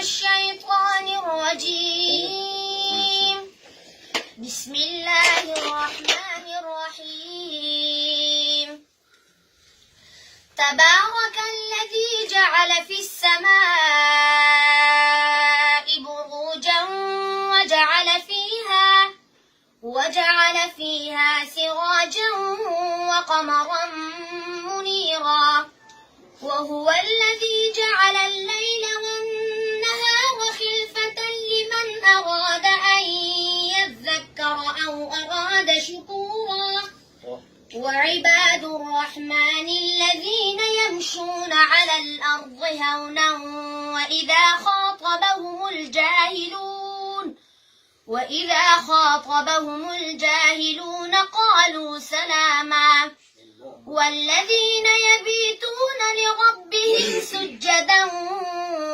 الشيطان الرجيم. بسم الله الرحمن الرحيم. تبارك الذي جعل في السماء بروجا وجعل فيها سراجا وقمرا منيرا، وهو الذي جعل الليل والنهار خلفة لمن أراد أن يذكر أو أراد شكورا. وعباد الرحمن الذين يمشون على الأرض هونا وإذا خاطبهم الجاهلون قالوا سلاما. والذين يبيتون لربهم سجدا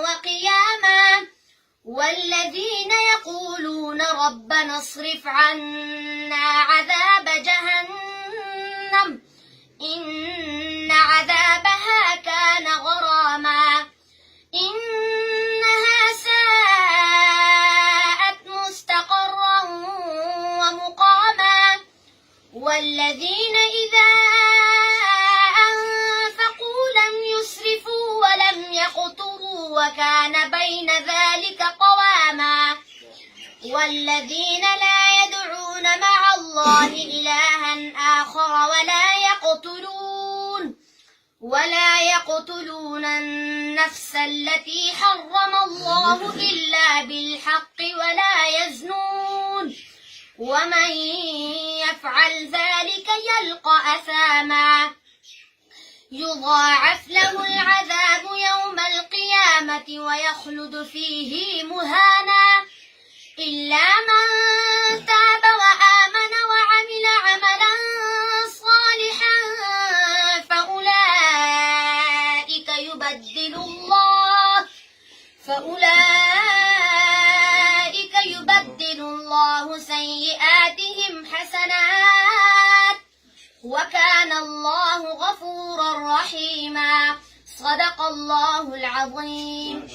وقياما، والذين يقولون ربنا اصرف عنا عذاب جهنم إن عذابها كان غراما إنها ساءت مستقرا ومقاما. والذين إذا أنفقوا لم يسرفوا ولم يقتروا وكان بين ذلك قواما. والذين لا يدعون مع الله إلها آخر ولا يقتلون النفس التي حرم الله إلا بالحق ولا يزنون، ومن يفعل ذلك يلقى أثاما يضاعف له العذاب يوم القيامة ويخلد فيه مهانا إلا من تاب وآمن وعمل عملا صالحا فأولئك يبدل الله سيئاتهم حسنات وكان الله غفورا رحيما. صدق الله العظيم.